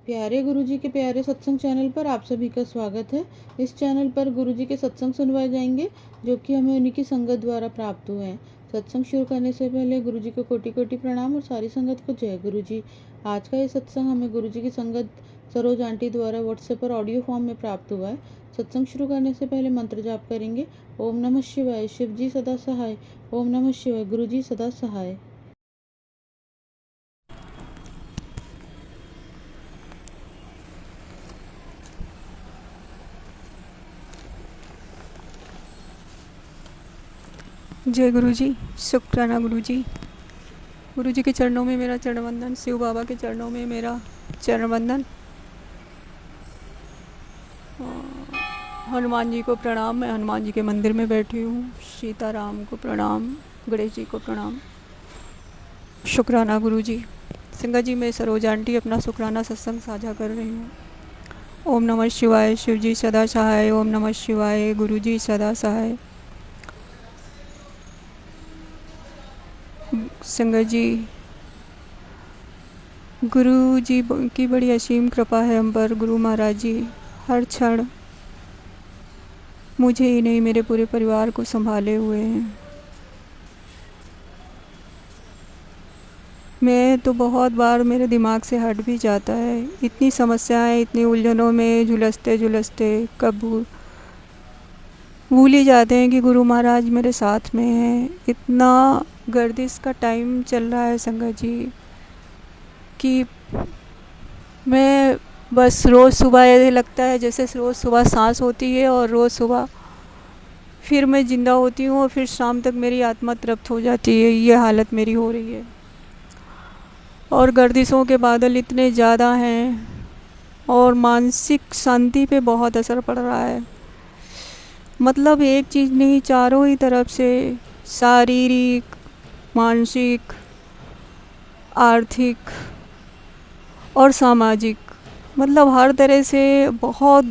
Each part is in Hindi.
प्यारे गुरुजी के प्यारे सत्संग चैनल पर आप सभी का स्वागत है। इस चैनल पर गुरुजी के सत्संग सुनवाए जाएंगे जो कि हमें उन्हीं की संगत द्वारा प्राप्त हुए हैं। सत्संग शुरू करने से पहले गुरुजी को कोटि कोटि प्रणाम और सारी संगत को जय गुरुजी। आज का ये सत्संग हमें गुरुजी की संगत सरोज आंटी द्वारा व्हाट्सएप पर ऑडियो फॉर्म में प्राप्त हुआ है। सत्संग शुरू करने से पहले मंत्र जाप करेंगे। ओम नमः शिवाय, शिव जी सदा सहाय। ओम नमः शिवाय, गुरुजी सदा सहाय। जय गुरुजी। शुक्राना गुरुजी। गुरुजी के चरणों में मेरा चरण वंदन, शिव बाबा के चरणों में मेरा चरण वंदन। हनुमान जी को प्रणाम। मैं हनुमान जी के मंदिर में बैठी हूँ। सीताराम को प्रणाम, गणेश जी को प्रणाम। शुक्राना गुरुजी। सिंगा जी, मैं सरोज आंटी अपना शुक्राना सत्संग साझा कर रही हूँ। ओम नमः शिवाय, शिव जी सदा सहाय। ओम नमः शिवाय, गुरुजी सदा सहाय। संगत जी, गुरु जी की बड़ी असीम कृपा है हम पर। गुरु महाराज जी हर क्षण मुझे ही नहीं, मेरे पूरे परिवार को संभाले हुए हैं। मैं तो बहुत बार मेरे दिमाग से हट भी जाता है। इतनी समस्याएं, इतनी उलझनों में झुलसते झुलसते कब भूल ही जाते हैं कि गुरु महाराज मेरे साथ में हैं। इतना गर्दिश का टाइम चल रहा है संगत जी कि मैं बस रोज़ सुबह ऐसे लगता है जैसे रोज़ सुबह सांस होती है और रोज़ सुबह फिर मैं ज़िंदा होती हूँ और फिर शाम तक मेरी आत्मा तृप्त हो जाती है। ये हालत मेरी हो रही है और गर्दिशों के बादल इतने ज़्यादा हैं और मानसिक शांति पे बहुत असर पड़ रहा है। मतलब एक चीज़ नहीं, चारों ही तरफ से शारीरिक, मानसिक, आर्थिक और सामाजिक, मतलब हर तरह से बहुत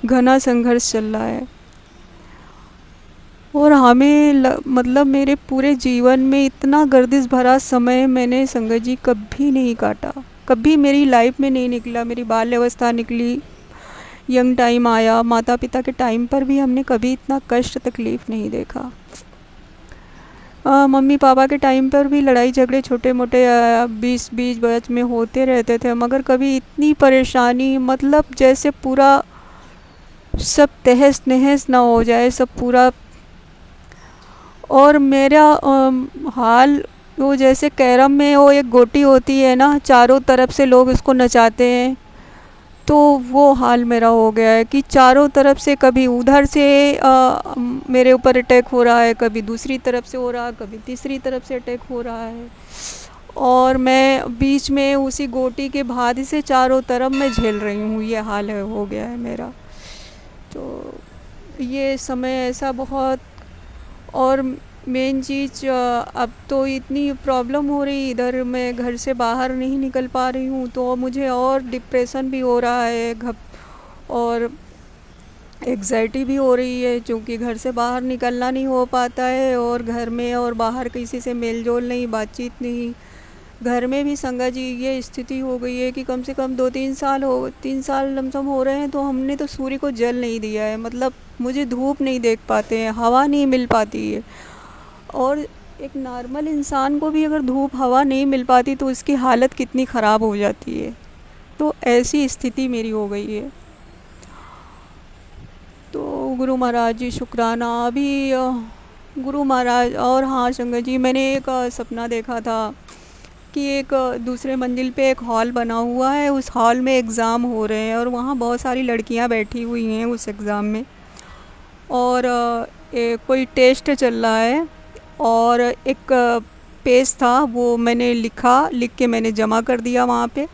घना संघर्ष चल रहा है। और हमें मतलब मेरे पूरे जीवन में इतना गर्दिश भरा समय मैंने संगत जी कभी नहीं काटा, कभी मेरी लाइफ में नहीं निकला। मेरी बाल्यावस्था निकली, यंग टाइम आया, माता पिता के टाइम पर भी हमने कभी इतना कष्ट तकलीफ़ नहीं देखा। मम्मी पापा के टाइम पर भी लड़ाई झगड़े छोटे मोटे 20-20 बच में होते रहते थे, मगर कभी इतनी परेशानी, मतलब जैसे पूरा सब तहस नहस ना हो जाए, सब पूरा। और मेरा हाल वो जैसे कैरम में वो एक गोटी होती है ना, चारों तरफ से लोग उसको नचाते हैं, तो वो हाल मेरा हो गया है कि चारों तरफ से कभी उधर से मेरे ऊपर अटैक हो रहा है, कभी दूसरी तरफ से हो रहा है, कभी तीसरी तरफ से अटैक हो रहा है और मैं बीच में उसी गोटी के भाद से चारों तरफ मैं झेल रही हूँ। ये हाल है, हो गया है मेरा। तो ये समय ऐसा बहुत। और मेन चीज़, अब तो इतनी प्रॉब्लम हो रही, इधर मैं घर से बाहर नहीं निकल पा रही हूँ, तो मुझे और डिप्रेशन भी हो रहा है, और एग्ज़ाइटी भी हो रही है, क्योंकि घर से बाहर निकलना नहीं हो पाता है और घर में और बाहर किसी से मेल जोल नहीं, बातचीत नहीं। घर में भी संगा जी ये स्थिति हो गई है कि कम से कम 3 साल लमसम हो रहे हैं, तो हमने तो सूर्य को जल नहीं दिया है। मतलब मुझे धूप नहीं देख पाते हैं, हवा नहीं मिल पाती है। और एक नॉर्मल इंसान को भी अगर धूप हवा नहीं मिल पाती तो उसकी हालत कितनी ख़राब हो जाती है। तो ऐसी स्थिति मेरी हो गई है। तो गुरु महाराज जी शुक्राना। अभी गुरु महाराज, और हाँ संगत जी, मैंने एक सपना देखा था कि एक दूसरे मंजिल पे एक हॉल बना हुआ है, उस हॉल में एग्ज़ाम हो रहे हैं और वहाँ बहुत सारी लड़कियाँ बैठी हुई हैं उस एग्ज़ाम में, और कोई टेस्ट चल रहा है और एक पेज था, वो मैंने लिख के मैंने जमा कर दिया वहाँ पे।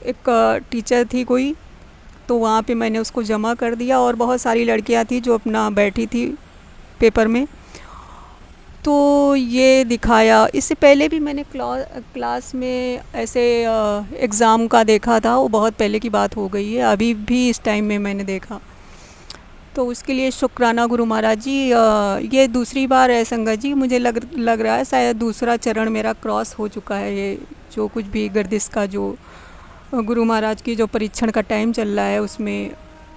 एक टीचर थी कोई, तो वहाँ पे मैंने उसको जमा कर दिया और बहुत सारी लड़कियाँ थी जो अपना बैठी थी पेपर में। तो ये दिखाया, इससे पहले भी मैंने क्लास में ऐसे एग्ज़ाम का देखा था, वो बहुत पहले की बात हो गई है, अभी भी इस टाइम में मैंने देखा। तो उसके लिए शुक्राना गुरु महाराज जी। ये दूसरी बार है संगत जी, मुझे लग रहा है शायद दूसरा चरण मेरा क्रॉस हो चुका है। ये जो कुछ भी गर्दिश का जो गुरु महाराज की जो परीक्षण का टाइम चल रहा है उसमें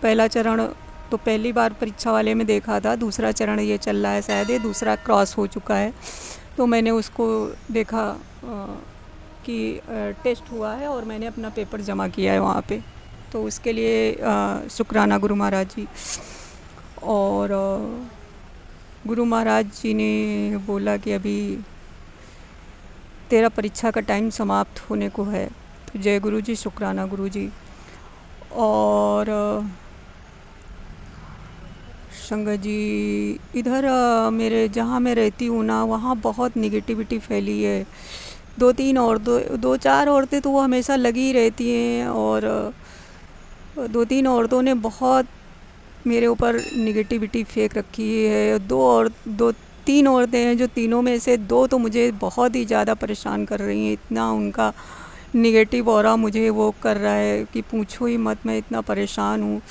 पहला चरण तो पहली बार परीक्षा वाले में देखा था, दूसरा चरण ये चल रहा है, शायद ये दूसरा क्रॉस हो चुका है। तो मैंने उसको देखा कि टेस्ट हुआ है और मैंने अपना पेपर जमा किया है वहाँ पे। तो उसके लिए शुक्राना गुरु महाराज जी। और गुरु महाराज जी ने बोला कि अभी तेरा परीक्षा का टाइम समाप्त होने को है। तो जय गुरु जी, शुक्राना गुरु जी। और संगत जी, इधर मेरे जहाँ मैं रहती हूँ ना, वहाँ बहुत निगेटिविटी फैली है। दो चार औरतें तो वो हमेशा लगी ही रहती हैं, और 2-3 औरतों ने बहुत मेरे ऊपर निगेटिविटी फेंक रखी है। 2-3 औरतें हैं, जो तीनों में से 2 तो मुझे बहुत ही ज़्यादा परेशान कर रही हैं। इतना उनका निगेटिव ऑरा मुझे वो कर रहा है कि पूछो ही मत, मैं इतना परेशान हूँ।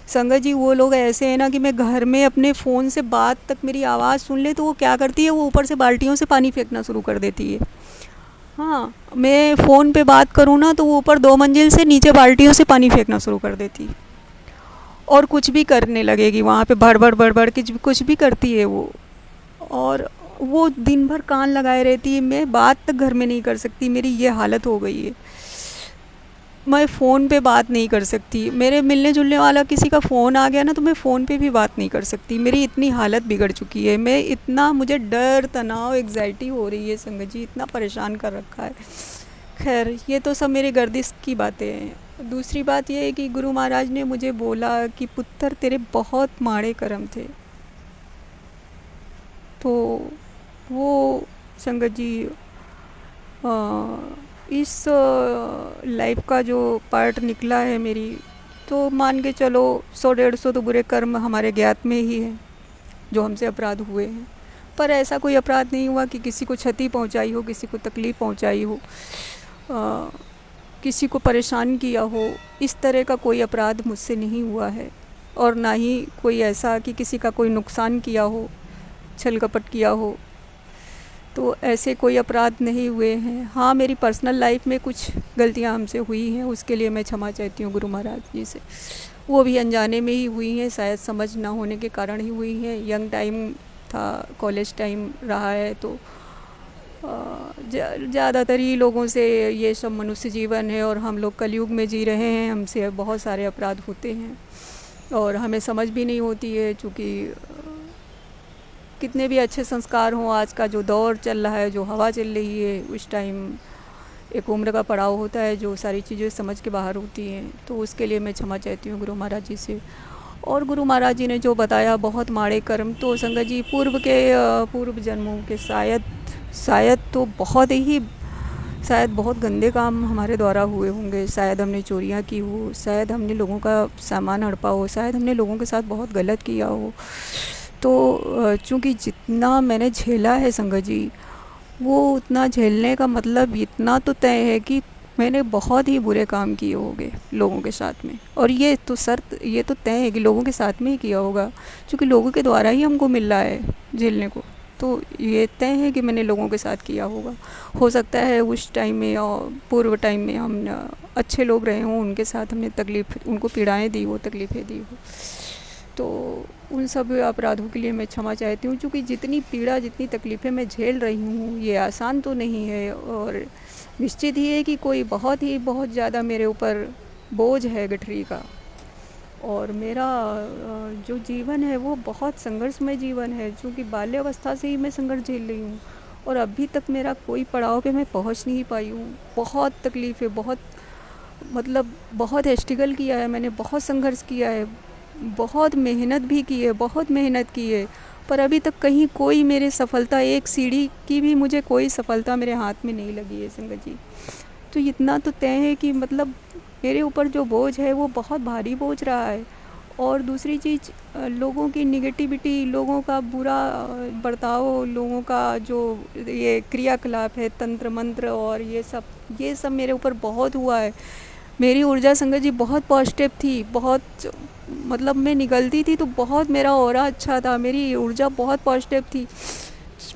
संगत जी, वो लोग ऐसे हैं ना कि मैं घर में अपने फ़ोन से बात तक मेरी आवाज़ सुन ले तो वो क्या करती है, वो ऊपर से बाल्टियों से पानी फेंकना शुरू कर देती है। हाँ, मैं फ़ोन पे बात करूँ ना तो वो ऊपर 2 मंजिल से नीचे बाल्टियों से पानी फेंकना शुरू कर देती है, और कुछ भी करने लगेगी वहाँ पे, भड़ कुछ भी करती है वो। और वो दिन भर कान लगाए रहती है, मैं बात तक घर में नहीं कर सकती, मेरी ये हालत हो गई है। मैं फ़ोन पे बात नहीं कर सकती, मेरे मिलने जुलने वाला किसी का फ़ोन आ गया ना तो मैं फ़ोन पे भी बात नहीं कर सकती, मेरी इतनी हालत बिगड़ चुकी है। मैं इतना, मुझे डर, तनाव, एग्ज़ाइटी हो रही है संगत जी, इतना परेशान कर रखा है। खैर, ये तो सब मेरी गर्दिश की बातें हैं। दूसरी बात ये है कि गुरु महाराज ने मुझे बोला कि पुत्र, तेरे बहुत माड़े कर्म थे। तो वो संगत जी, इस लाइफ का जो पार्ट निकला है मेरी, तो मान के चलो 100-150 तो बुरे कर्म हमारे ज्ञात में ही हैं जो हमसे अपराध हुए हैं। पर ऐसा कोई अपराध नहीं हुआ कि किसी को क्षति पहुंचाई हो, किसी को तकलीफ़ पहुंचाई हो, किसी को परेशान किया हो। इस तरह का कोई अपराध मुझसे नहीं हुआ है, और ना ही कोई ऐसा कि किसी का कोई नुकसान किया हो, छल कपट किया हो। तो ऐसे कोई अपराध नहीं हुए हैं। हाँ, मेरी पर्सनल लाइफ में कुछ गलतियाँ हमसे हुई हैं, उसके लिए मैं क्षमा चाहती हूँ गुरु महाराज जी से। वो भी अनजाने में ही हुई हैं, शायद समझ ना होने के कारण ही हुई हैं। यंग टाइम था, कॉलेज टाइम रहा है, तो ज़्यादातर ही लोगों से ये सब मनुष्य जीवन है और हम लोग कलयुग में जी रहे हैं, हमसे बहुत सारे अपराध होते हैं और हमें समझ भी नहीं होती है। चूँकि कितने भी अच्छे संस्कार हों, आज का जो दौर चल रहा है, जो हवा चल रही है, उस टाइम एक उम्र का पड़ाव होता है जो सारी चीज़ें समझ के बाहर होती हैं। तो उसके लिए मैं क्षमा चाहती हूँ गुरु महाराज जी से। और गुरु महाराज जी ने जो बताया बहुत माड़े कर्म, तो संगत जी पूर्व जन्मों के शायद तो शायद बहुत गंदे काम हमारे द्वारा हुए होंगे। शायद हमने चोरियाँ की हो, शायद हमने लोगों का सामान हड़पा हो, शायद हमने लोगों के साथ बहुत गलत किया हो। तो चूँकि जितना मैंने झेला है संगत जी, वो उतना झेलने का मतलब इतना तो तय है कि मैंने बहुत ही बुरे काम किए होंगे लोगों के साथ में। और ये तो तय है कि लोगों के साथ में ही किया होगा, क्योंकि लोगों के द्वारा ही हमको मिल रहा है झेलने को। तो ये तय है कि मैंने लोगों के साथ किया होगा। हो सकता है उस टाइम में और पूर्व टाइम में हम अच्छे लोग रहे हों, उनके साथ हमने उनको पीड़ाएँ दी हो, तकलीफ़ें दी हो। तो उन सब अपराधों के लिए मैं क्षमा चाहती हूँ, क्योंकि जितनी पीड़ा, जितनी तकलीफ़ें मैं झेल रही हूँ, ये आसान तो नहीं है। और निश्चित ही है कि कोई बहुत ज़्यादा मेरे ऊपर बोझ है गठरी का। और मेरा जो जीवन है वो बहुत संघर्षमय जीवन है, क्योंकि बाल्यावस्था से ही मैं संघर्ष झेल रही हूँ और अभी तक मेरा कोई पड़ाव पे मैं पहुँच नहीं पाई हूँ। बहुत तकलीफ़ें, बहुत स्ट्रगल किया है मैंने, बहुत संघर्ष किया है, बहुत मेहनत भी की है, बहुत मेहनत की है, पर अभी तक कहीं कोई मेरे सफलता, एक सीढ़ी की भी मुझे कोई सफलता मेरे हाथ में नहीं लगी है संगत जी। तो इतना तो तय है कि मतलब मेरे ऊपर जो बोझ है वो बहुत भारी बोझ रहा है। और दूसरी चीज़, लोगों की निगेटिविटी, लोगों का बुरा बर्ताव, लोगों का जो ये क्रियाकलाप है, तंत्र मंत्र और ये सब मेरे ऊपर बहुत हुआ है। मेरी ऊर्जा संगत जी बहुत पॉजिटिव थी, बहुत मतलब मैं निकलती थी तो बहुत मेरा ऑरा अच्छा था, मेरी ऊर्जा बहुत पॉजिटिव थी,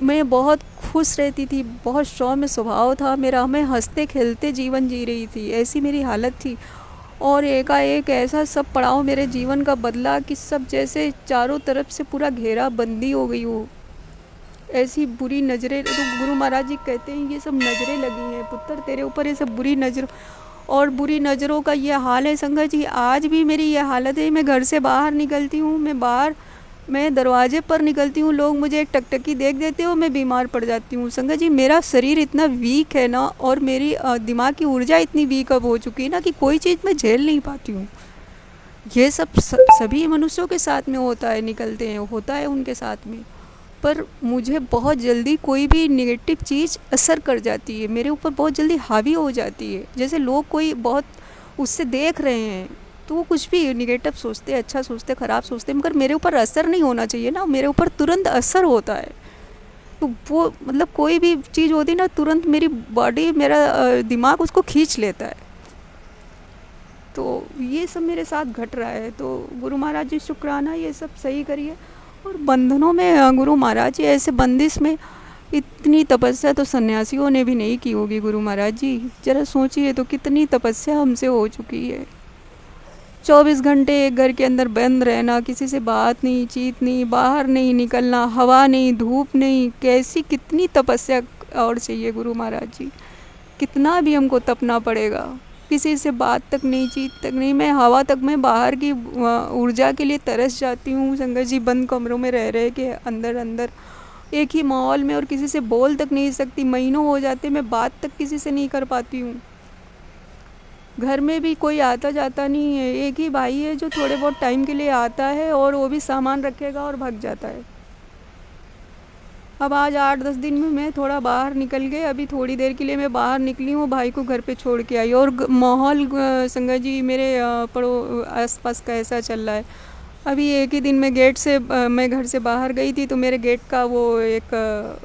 मैं बहुत खुश रहती थी, बहुत सौम्य स्वभाव था मेरा, मैं हंसते खेलते जीवन जी रही थी, ऐसी मेरी हालत थी। और एकाएक ऐसा सब पड़ाव मेरे जीवन का बदला कि सब जैसे चारों तरफ से पूरा घेरा बंदी हो गई हो। ऐसी बुरी नज़रें, तो गुरु महाराज जी कहते हैं ये सब नज़रें लगी हैं पुत्र तेरे ऊपर, ये सब बुरी नज़र और बुरी नज़रों का ये हाल है संगत जी। आज भी मेरी ये हालत है, मैं घर से बाहर निकलती हूँ, मैं दरवाजे पर निकलती हूँ, लोग मुझे एक टकटकी देख देते हो, मैं बीमार पड़ जाती हूँ। संगत जी मेरा शरीर इतना वीक है ना, और मेरी दिमाग की ऊर्जा इतनी वीक अब हो चुकी है ना कि कोई चीज़ मैं झेल नहीं पाती हूँ। ये सब सभी मनुष्यों के साथ में होता है, निकलते हैं, होता है उनके साथ में। पर मुझे बहुत जल्दी कोई भी नेगेटिव चीज़ असर कर जाती है, मेरे ऊपर बहुत जल्दी हावी हो जाती है। जैसे लोग कोई बहुत उससे देख रहे हैं तो वो कुछ भी नेगेटिव सोचते, अच्छा सोचते, ख़राब सोचते, मगर मेरे ऊपर असर नहीं होना चाहिए ना, मेरे ऊपर तुरंत असर होता है। तो वो मतलब कोई भी चीज़ होती है ना, तुरंत मेरी बॉडी, मेरा दिमाग उसको खींच लेता है। तो ये सब मेरे साथ घट रहा है। तो गुरु महाराज जी शुक्राना, ये सब सही करिए। और बंधनों में गुरु महाराज जी, ऐसे बंदिश में इतनी तपस्या तो सन्यासियों ने भी नहीं की होगी गुरु महाराज जी। जरा सोचिए तो कितनी तपस्या हमसे हो चुकी है। 24 घंटे एक घर के अंदर बंद रहना, किसी से बात नहीं, चीत नहीं, बाहर नहीं निकलना, हवा नहीं, धूप नहीं, कैसी कितनी तपस्या और चाहिए गुरु महाराज जी। कितना भी हमको तपना पड़ेगा, किसी से बात तक नहीं, चीत तक नहीं, मैं हवा तक, मैं बाहर की ऊर्जा के लिए तरस जाती हूँ संगत जी। बंद कमरों में रह रहे के अंदर अंदर एक ही माहौल में, और किसी से बोल तक नहीं सकती, महीनों हो जाते मैं बात तक किसी से नहीं कर पाती हूँ। घर में भी कोई आता जाता नहीं है, एक ही भाई है जो थोड़े बहुत टाइम के लिए आता है, और वो भी सामान रखेगा और भाग जाता है। अब आज 8-10 दिन में मैं थोड़ा बाहर निकल गई, अभी थोड़ी देर के लिए मैं बाहर निकली हूँ, भाई को घर पे छोड़ के आई। और माहौल संगत जी मेरे आसपास का ऐसा चल रहा है। अभी एक ही दिन में गेट से मैं घर से बाहर गई थी, तो मेरे गेट का वो एक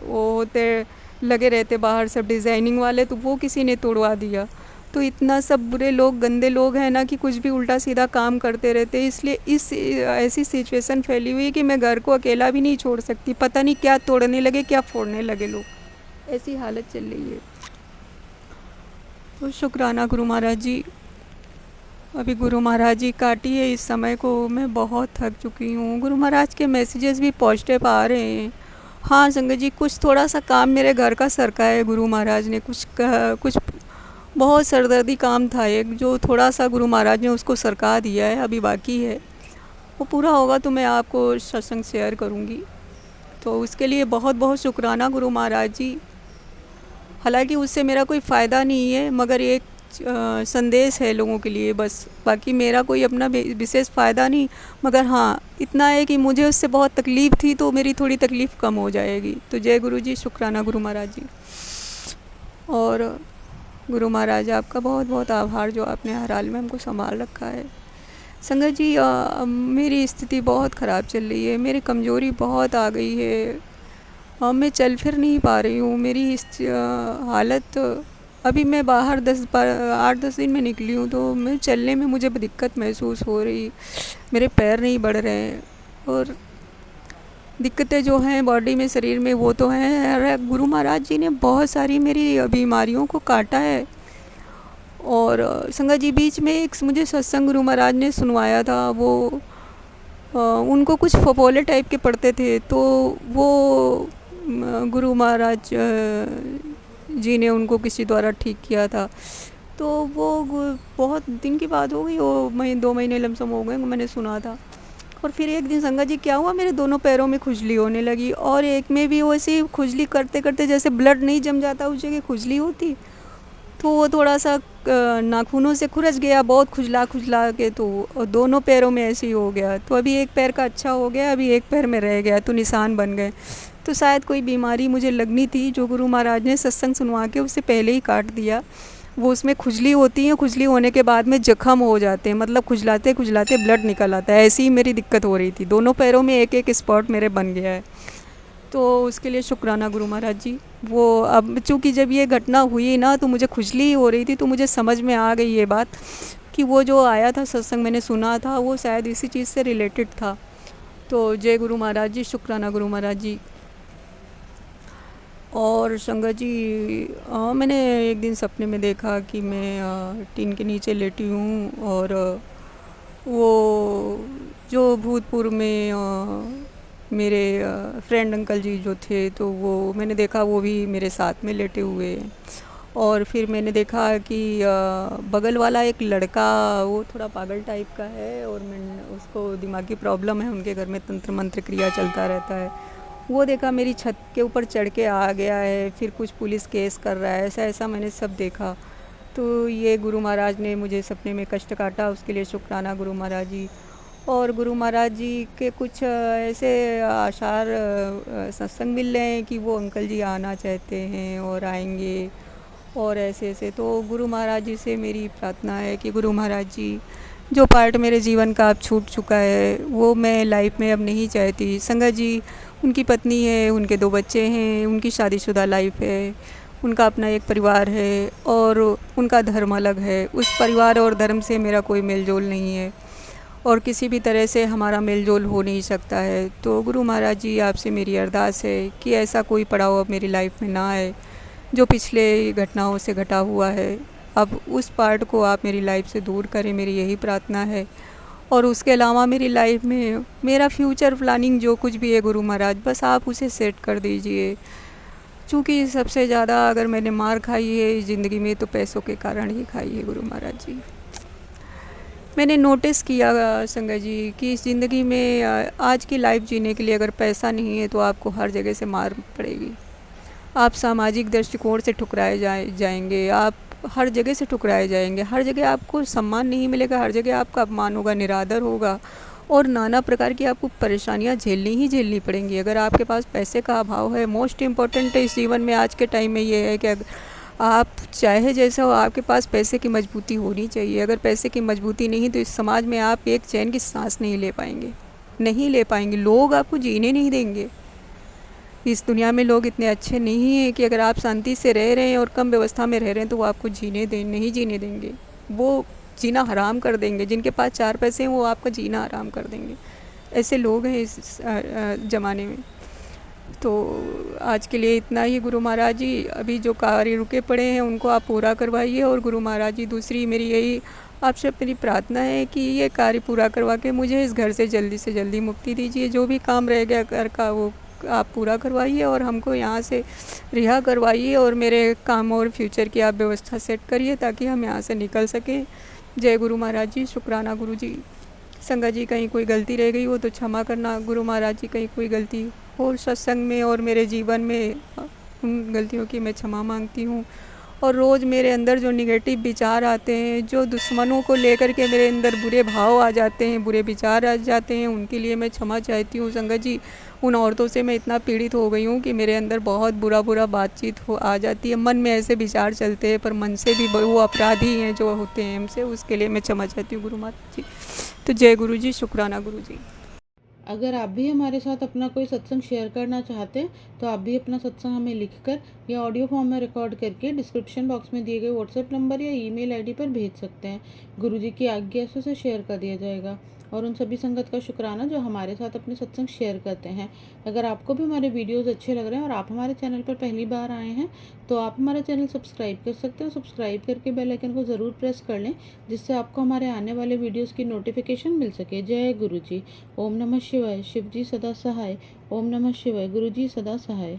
वो होते लगे रहते बाहर सब डिज़ाइनिंग वाले, तो वो किसी ने तोड़वा दिया। तो इतना सब बुरे लोग, गंदे लोग हैं ना कि कुछ भी उल्टा सीधा काम करते रहते हैं। इसलिए ऐसी सिचुएशन फैली हुई है कि मैं घर को अकेला भी नहीं छोड़ सकती, पता नहीं क्या तोड़ने लगे, क्या फोड़ने लगे लोग, ऐसी हालत चल रही है। तो शुक्राना गुरु महाराज जी। अभी गुरु महाराज जी काटिए इस समय को, मैं बहुत थक चुकी हूँ। गुरु महाराज के मैसेजेस भी पॉजिटिव आ रहे हैं। हाँ संगत जी, कुछ थोड़ा सा काम मेरे घर का सरका है, गुरु महाराज ने कुछ बहुत सरदर्दी काम था एक, जो थोड़ा सा गुरु महाराज ने उसको सरका दिया है, अभी बाकी है। वो पूरा होगा तो मैं आपको सत्संग शेयर करूँगी। तो उसके लिए बहुत बहुत शुक्राना गुरु महाराज जी। हालांकि उससे मेरा कोई फ़ायदा नहीं है, मगर एक संदेश है लोगों के लिए बस, बाकी मेरा कोई अपना विशेष फ़ायदा नहीं। मगर हाँ इतना है कि मुझे उससे बहुत तकलीफ़ थी, तो मेरी थोड़ी तकलीफ़ कम हो जाएगी। तो जय गुरु जी, शुक्राना गुरु महाराज जी। और गुरु महाराज आपका बहुत बहुत आभार, जो आपने हर हाल में हमको संभाल रखा है। संगत जी मेरी स्थिति बहुत ख़राब चल रही है, मेरी कमज़ोरी बहुत आ गई है, मैं चल फिर नहीं पा रही हूँ। मेरी इस हालत, अभी मैं बाहर 8-10 दिन में निकली हूँ, तो मैं चलने में मुझे दिक्कत महसूस हो रही, मेरे पैर नहीं बढ़ रहे हैं, और दिक्कतें जो हैं बॉडी में, शरीर में, वो तो हैं। अरे गुरु महाराज जी ने बहुत सारी मेरी बीमारियों को काटा है। और संगत जी बीच में एक मुझे सत्संग गुरु महाराज ने सुनवाया था, वो उनको कुछ फफोले टाइप के पड़ते थे, तो वो गुरु महाराज जी ने उनको किसी द्वारा ठीक किया था। तो वो बहुत दिन की बात हो गई, वो 2 महीने लमसम हो गए, मैंने सुना था। और फिर एक दिन संगत जी क्या हुआ, मेरे दोनों पैरों में खुजली होने लगी, और एक में भी वैसे खुजली करते करते जैसे ब्लड नहीं जम जाता उस जगह खुजली होती, तो वो थोड़ा सा नाखूनों से खुरच गया, बहुत खुजला के, तो दोनों पैरों में ऐसे ही हो गया। तो अभी एक पैर का अच्छा हो गया, अभी एक पैर में रह गया, तो निशान बन गए। तो शायद कोई बीमारी मुझे लगनी थी, जो गुरु महाराज ने सत्संग सुनवा के उससे पहले ही काट दिया। वो उसमें खुजली होती है, खुजली होने के बाद में जख्म हो जाते हैं, मतलब खुजलाते खुजलाते ब्लड निकल आता है। ऐसी ही मेरी दिक्कत हो रही थी, दोनों पैरों में एक एक स्पॉट मेरे बन गया है। तो उसके लिए शुक्राना गुरु महाराज जी। वो अब चूँकि जब ये घटना हुई ना, तो मुझे खुजली हो रही थी, तो मुझे समझ में आ गई ये बात कि वो जो आया था सत्संग मैंने सुना था, वो शायद इसी चीज़ से रिलेटेड था। तो जय गुरु महाराज जी, शुक्राना गुरु महाराज जी। और संगत जी मैंने एक दिन सपने में देखा कि मैं टीन के नीचे लेटी हूँ और वो जो भूतपूर्व में मेरे फ्रेंड अंकल जी जो थे तो वो मैंने देखा वो भी मेरे साथ में लेटे हुए हैं। और फिर मैंने देखा कि बगल वाला एक लड़का वो थोड़ा पागल टाइप का है और मैं उसको दिमागी प्रॉब्लम है, उनके घर में तंत्र मंत्र क्रिया चलता रहता है। वो देखा मेरी छत के ऊपर चढ़ के आ गया है, फिर कुछ पुलिस केस कर रहा है, ऐसा ऐसा मैंने सब देखा। तो ये गुरु महाराज ने मुझे सपने में कष्ट काटा, उसके लिए शुक्राना गुरु महाराज जी। और गुरु महाराज जी के कुछ ऐसे आसार सत्संग मिल रहे हैं कि वो अंकल जी आना चाहते हैं और आएंगे और ऐसे ऐसे। तो गुरु महाराज जी से मेरी प्रार्थना है कि गुरु महाराज जी जो पार्ट मेरे जीवन का अब छूट चुका है वो मैं लाइफ में अब नहीं चाहती। संगत जी उनकी पत्नी है, उनके 2 बच्चे हैं, उनकी शादीशुदा लाइफ है, उनका अपना एक परिवार है और उनका धर्म अलग है। उस परिवार और धर्म से मेरा कोई मेल जोल नहीं है और किसी भी तरह से हमारा मेल जोल हो नहीं सकता है। तो गुरु महाराज जी आपसे मेरी अरदास है कि ऐसा कोई पड़ाव अब मेरी लाइफ में ना आए जो पिछले घटनाओं से घटा हुआ है। अब उस पार्ट को आप मेरी लाइफ से दूर करें, मेरी यही प्रार्थना है। और उसके अलावा मेरी लाइफ में मेरा फ्यूचर प्लानिंग जो कुछ भी है गुरु महाराज बस आप उसे सेट कर दीजिए। क्योंकि सबसे ज़्यादा अगर मैंने मार खाई है इस ज़िंदगी में तो पैसों के कारण ही खाई है गुरु महाराज जी। मैंने नोटिस किया संगत जी कि इस ज़िंदगी में आज की लाइफ जीने के लिए अगर पैसा नहीं है तो आपको हर जगह से मार पड़ेगी। आप सामाजिक दृष्टिकोण से ठुकराए जाएंगे, आप हर जगह से ठुकराए जाएंगे, हर जगह आपको सम्मान नहीं मिलेगा, हर जगह आपका अपमान होगा, निरादर होगा और नाना प्रकार की आपको परेशानियां झेलनी पड़ेंगी अगर आपके पास पैसे का अभाव है। मोस्ट इम्पॉर्टेंट इस जीवन में आज के टाइम में ये है कि अगर आप चाहे जैसा हो आपके पास पैसे की मजबूती होनी चाहिए। अगर पैसे की मजबूती नहीं तो इस समाज में आप एक चैन की सांस नहीं ले पाएंगे, नहीं ले पाएंगे। लोग आपको जीने नहीं देंगे। इस दुनिया में लोग इतने अच्छे नहीं हैं कि अगर आप शांति से रह रहे हैं और कम व्यवस्था में रह रहे हैं तो वो आपको नहीं जीने देंगे, वो जीना हराम कर देंगे। जिनके पास 4 पैसे हैं वो आपका जीना हराम कर देंगे। ऐसे लोग हैं इस ज़माने में। तो आज के लिए इतना ही गुरु महाराज जी। अभी जो कार्य रुके पड़े हैं उनको आप पूरा करवाइए। और गुरु महाराज जी दूसरी मेरी यही आपसे मेरी प्रार्थना है कि ये कार्य पूरा करवा के मुझे इस घर से जल्दी मुक्ति दीजिए। जो भी काम रह गया घर का वो आप पूरा करवाइए और हमको यहाँ से रिहा करवाइए और मेरे काम और फ्यूचर की आप व्यवस्था सेट करिए ताकि हम यहाँ से निकल सकें। जय गुरु महाराज जी। शुक्राना गुरु जी। संगत जी कहीं कोई गलती रह गई हो तो क्षमा करना। गुरु महाराज जी कहीं कोई गलती हो सत्संग में और मेरे जीवन में उन गलतियों की मैं क्षमा मांगती हूँ। और रोज़ मेरे अंदर जो निगेटिव विचार आते हैं, जो दुश्मनों को लेकर के मेरे अंदर बुरे भाव आ जाते हैं, बुरे विचार आ जाते हैं, उनके लिए मैं क्षमा चाहती हूँ। संगत जी उन औरतों से मैं इतना पीड़ित हो गई हूँ कि मेरे अंदर बहुत बुरा बातचीत हो आ जाती है। मन में ऐसे विचार चलते हैं पर मन से भी वो अपराधी हैं जो होते हैं हमसे, उसके लिए मैं क्षमा चाहती हूँ गुरु माता जी। तो जय गुरु जी। शुक्राना गुरु जी। अगर आप भी हमारे साथ अपना कोई सत्संग शेयर करना चाहते हैं तो आप भी अपना सत्संग हमें लिखकर या ऑडियो फॉर्म में रिकॉर्ड करके डिस्क्रिप्शन बॉक्स में दिए गए व्हाट्सएप नंबर या ईमेल आईडी पर भेज सकते हैं। गुरुजी की आज्ञा से उसे शेयर कर दिया जाएगा। और उन सभी संगत का शुक्राना जो हमारे साथ अपने सत्संग शेयर करते हैं। अगर आपको भी हमारे वीडियोज़ अच्छे लग रहे हैं और आप हमारे चैनल पर पहली बार आए हैं तो आप हमारा चैनल सब्सक्राइब कर सकते हो। सब्सक्राइब करके बेल आइकन को ज़रूर प्रेस कर लें जिससे आपको हमारे आने वाले वीडियोज़ की नोटिफिकेशन मिल सके। जय गुरु जी। ओम नमः शिवाय। शिव जी सदा सहाय। ओम नमः शिवाय। गुरु जी सदा सहाय।